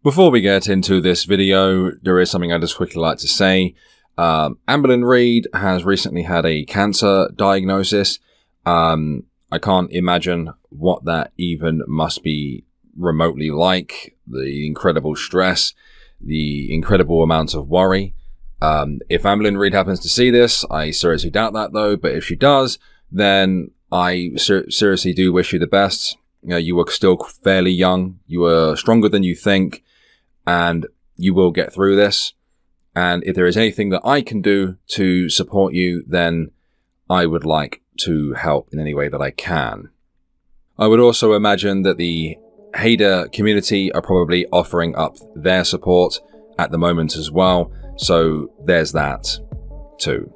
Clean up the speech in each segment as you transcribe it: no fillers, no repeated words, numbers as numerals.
Before we get into this video, there is something I'd just quickly like to say. Amberlynn Reid has recently had a cancer diagnosis. I can't imagine what that even must be remotely like. The incredible stress, the incredible amount of worry. If Amberlynn Reid happens to see this, I seriously doubt that though, but if she does, then I seriously do wish you the best. You know, you are still fairly young, you are stronger than you think, and you will get through this. And if there is anything that I can do to support you, then I would like to help in any way that I can. I would also imagine that the Haydur community are probably offering up their support at the moment as well, so there's that too.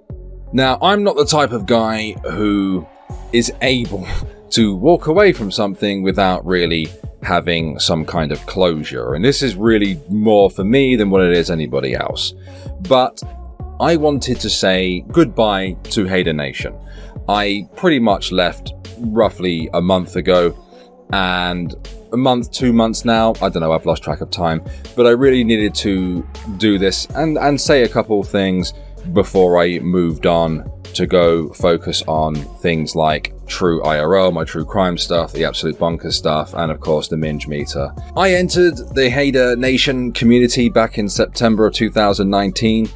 Now, I'm not the type of guy who is able to walk away from something without really having some kind of closure, and this is really more for me than what it is anybody else. But I wanted to say goodbye to Haida Nation. I pretty much left roughly a month ago, and a month, 2 months now, I don't know, I've lost track of time, but I really needed to do this and say a couple things before I moved on to go focus on things like true IRL, my true crime stuff, the absolute bonkers stuff, and of course the Minge Meter. I entered the Haida Nation community back in September of 2019,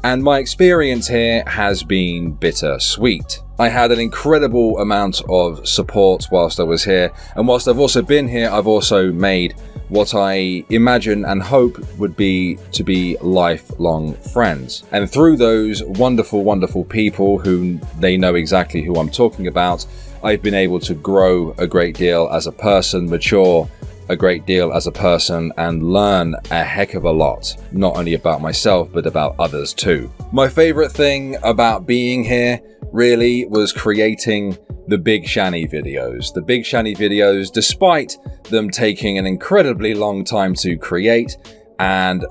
and my experience here has been bittersweet. I had an incredible amount of support whilst I was here, and whilst I've also been here, I've also made what I imagine and hope would be to be lifelong friends. And through those wonderful, wonderful people who they know exactly who I'm talking about, I've been able to grow a great deal as a person, mature a great deal as a person, and learn a heck of a lot, not only about myself, but about others too. My favorite thing about being here really was creating the Big Shanny videos. The Big Shanny videos, despite them taking an incredibly long time to create and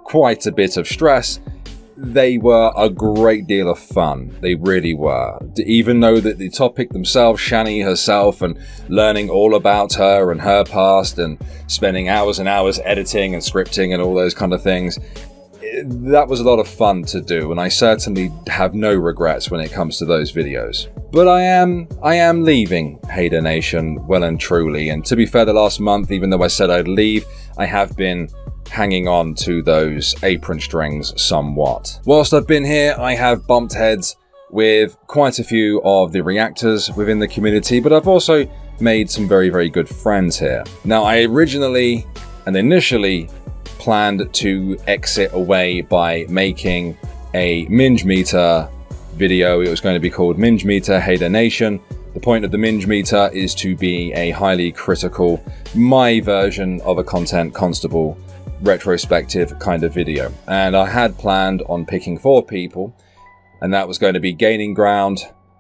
quite a bit of stress, they were a great deal of fun. They really were. Even though that the topic themselves, Shanny herself, and learning all about her and her past and spending hours and hours editing and scripting and all those kind of things, that was a lot of fun to do, and I certainly have no regrets when it comes to those videos. But I am leaving Haida Nation well and truly, and to be fair, the last month, even though I said I'd leave, I have been hanging on to those apron strings somewhat. Whilst I've been here, I have bumped heads with quite a few of the reactors within the community, but I've also made some very, very good friends here. Now, I originally and initially planned to exit away by making a Minge Meter video. It was going to be called Minge Meter Haida Nation. The point of the Minge Meter is to be a highly critical, my version of a content constable retrospective kind of video. And I had planned on picking 4 people, and that was going to be Gaining Ground,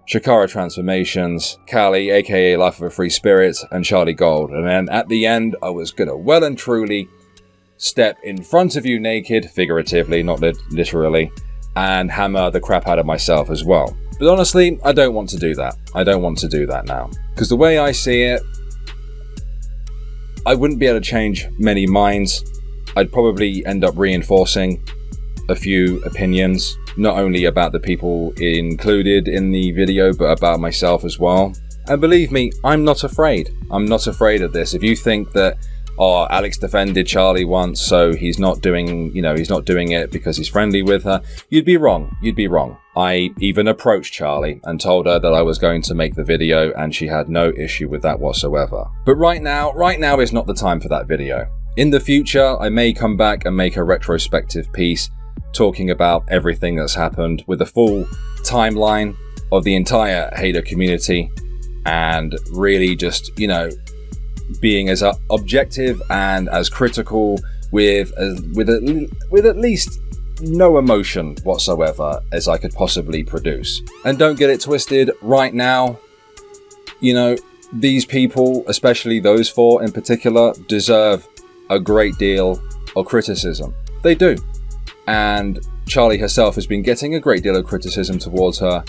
Chikara Transformations, Callie, aka Life of a Free Spirit, and Charlie Gold. And then at the end, I was going to well and truly step in front of you naked, figuratively, not literally, and hammer the crap out of myself as well. But honestly, I don't want to do that. I don't want to do that now. Because the way I see it, I wouldn't be able to change many minds. I'd probably end up reinforcing a few opinions, not only about the people included in the video, but about myself as well. And believe me, I'm not afraid. I'm not afraid of this. If you think that, oh, Alex defended Charlie once, so he's not doing, he's not doing it because he's friendly with her, you'd be wrong. You'd be wrong. I even approached Charlie and told her that I was going to make the video, and she had no issue with that whatsoever. But right now is not the time for that video. In the future, I may come back and make a retrospective piece talking about everything that's happened with a full timeline of the entire Haydur community, and really just, being as objective and as critical with at least no emotion whatsoever as I could possibly produce. And don't get it twisted, right now, these people, especially those 4 in particular, deserve a great deal of criticism. They do. And Charlie herself has been getting a great deal of criticism towards her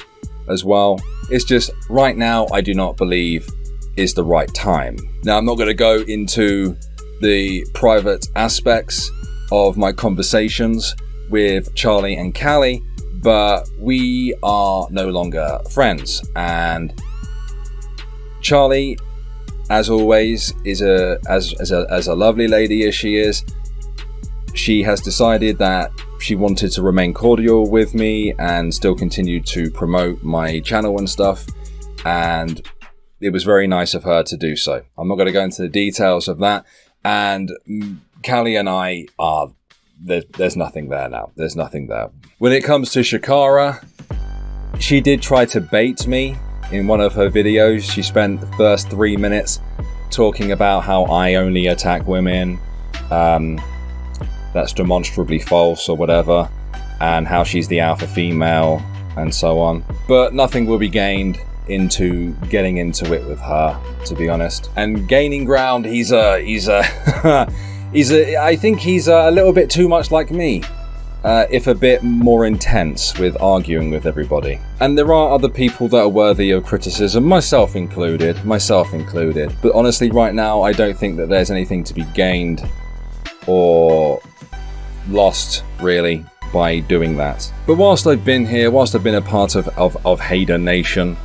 as well. It's just, right now, I do not believe is the right time. Now, I'm not going to go into the private aspects of my conversations with Charlie and Callie, but we are no longer friends. And Charlie, as always, is as a lovely lady as she is, she has decided that she wanted to remain cordial with me and still continue to promote my channel and stuff, and it was very nice of her to do so. I'm not going to go into the details of that, and Callie and I are, there's nothing there now. There's nothing there. When it comes to Chikara, she did try to bait me in one of her videos. She spent the first 3 minutes talking about how I only attack women, that's demonstrably false or whatever, and how she's the alpha female and so on. But nothing will be gained into getting into it with her, to be honest. And gaining ground, I think he's a little bit too much like me, if a bit more intense with arguing with everybody. And there are other people that are worthy of criticism, myself included. But honestly, right now, I don't think that there's anything to be gained or lost, really, by doing that. But whilst I've been here, whilst I've been a part of Haida Nation,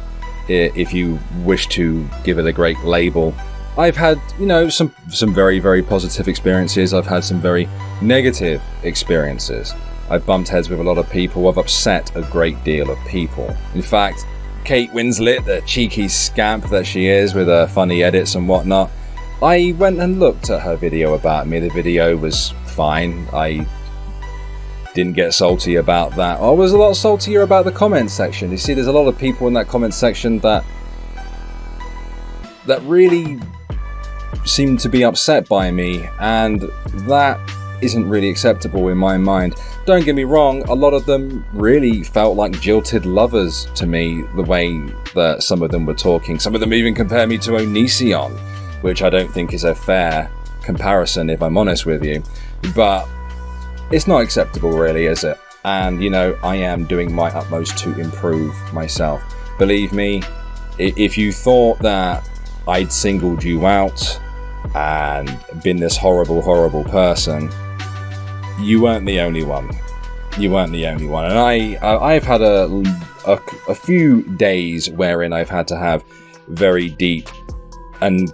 if you wish to give it a great label, I've had, you know, some very, very positive experiences. I've had some very negative experiences. I've bumped heads with a lot of people. I've upset a great deal of people. In fact, Kate Winslet, the cheeky scamp that she is with her funny edits and whatnot, I went and looked at her video about me. The video was fine. I didn't get salty about that. I was a lot saltier about the comment section. You see, there's a lot of people in that comment section that really seem to be upset by me, and that isn't really acceptable in my mind. Don't get me wrong, a lot of them really felt like jilted lovers to me, the way that some of them were talking. Some of them even compare me to Onision, which I don't think is a fair comparison, if I'm honest with you. But it's not acceptable, really, is it? And, you know, I am doing my utmost to improve myself. Believe me, if you thought that I'd singled you out and been this horrible, horrible person, you weren't the only one. You weren't the only one. And I've had a few days wherein I've had to have very deep and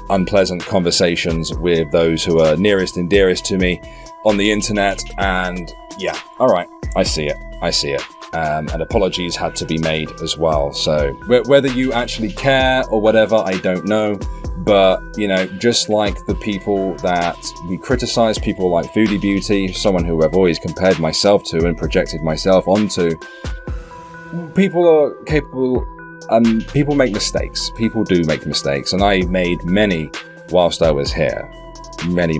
unpleasant conversations with those who are nearest and dearest to me on the internet, and yeah, all right, I see it. And apologies had to be made as well. So whether you actually care or whatever, I don't know. But, you know, just like the people that we criticize, people like Foodie Beauty, someone who I've always compared myself to and projected myself onto, people are capable, people make mistakes. People do make mistakes. And I made many whilst I was here. Many.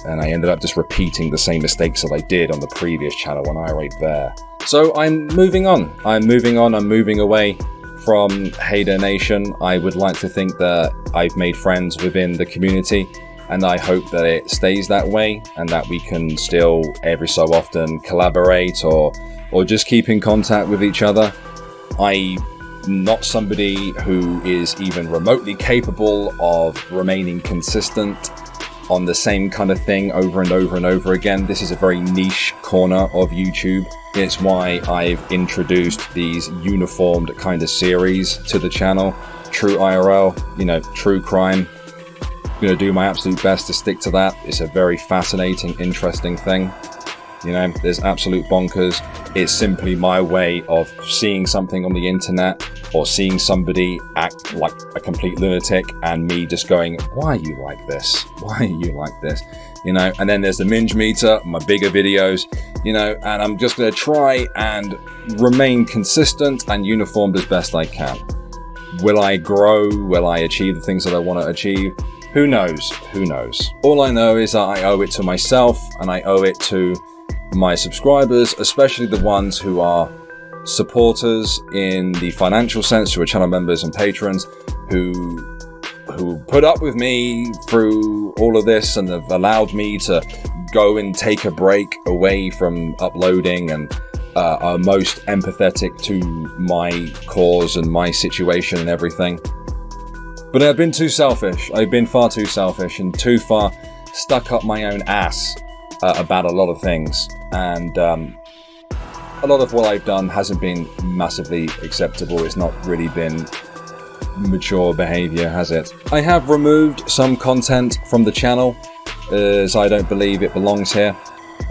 And I ended up just repeating the same mistakes that I did on the previous channel when Irate there. So I'm moving on. I'm moving away from Haida Nation. I would like to think that I've made friends within the community, and I hope that it stays that way, and that we can still every so often collaborate or just keep in contact with each other. I'm not somebody who is even remotely capable of remaining consistent on the same kind of thing over and over and over again. This is a very niche corner of YouTube. It's why I've introduced these uniformed kind of series to the channel. True IRL, you know, true crime. I'm going to do my absolute best to stick to that. It's a very fascinating, interesting thing. You know, there's absolute bonkers. It's simply my way of seeing something on the internet or seeing somebody act like a complete lunatic and me just going, why are you like this? Why are you like this? You know, and then there's the minge meter, my bigger videos, you know, and I'm just going to try and remain consistent and uniformed as best I can. Will I grow? Will I achieve the things that I want to achieve? Who knows? Who knows? All I know is that I owe it to myself, and I owe it to my subscribers, especially the ones who are supporters in the financial sense, who are channel members and patrons, who put up with me through all of this and have allowed me to go and take a break away from uploading, and are most empathetic to my cause and my situation and everything. But I've been too selfish. I've been far too selfish and too far stuck up my own ass about a lot of things. And a lot of what I've done hasn't been massively acceptable. It's not really been mature behavior, has it? I have removed some content from the channel as I don't believe it belongs here.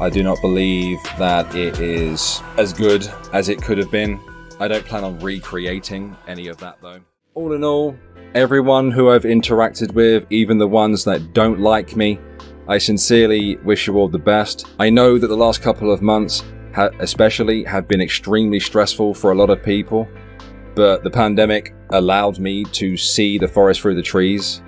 I do not believe that it is as good as it could have been. I don't plan on recreating any of that though. All in all, everyone who I've interacted with, even the ones that don't like me, I sincerely wish you all the best. I know that the last couple of months especially have been extremely stressful for a lot of people, but the pandemic allowed me to see the forest through the trees.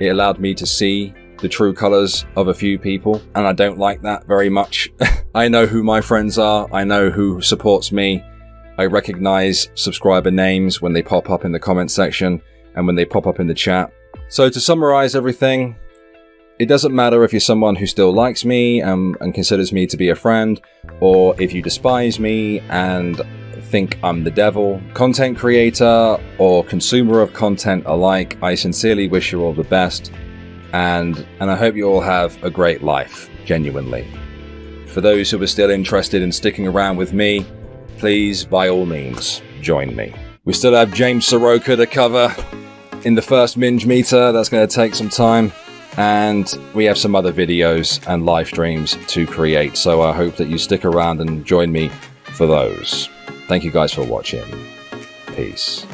It allowed me to see the true colors of a few people, and I don't like that very much. I know who my friends are. I know who supports me. I recognize subscriber names when they pop up in the comment section and when they pop up in the chat. So to summarize everything, it doesn't matter if you're someone who still likes me and considers me to be a friend, or if you despise me and think I'm the devil. Content creator or consumer of content alike, I sincerely wish you all the best. And I hope you all have a great life, genuinely. For those who are still interested in sticking around with me, please, by all means, join me. We still have James Soroka to cover in the first Minge meter. That's going to take some time. And we have some other videos and live streams to create. So I hope that you stick around and join me for those. Thank you guys for watching. Peace.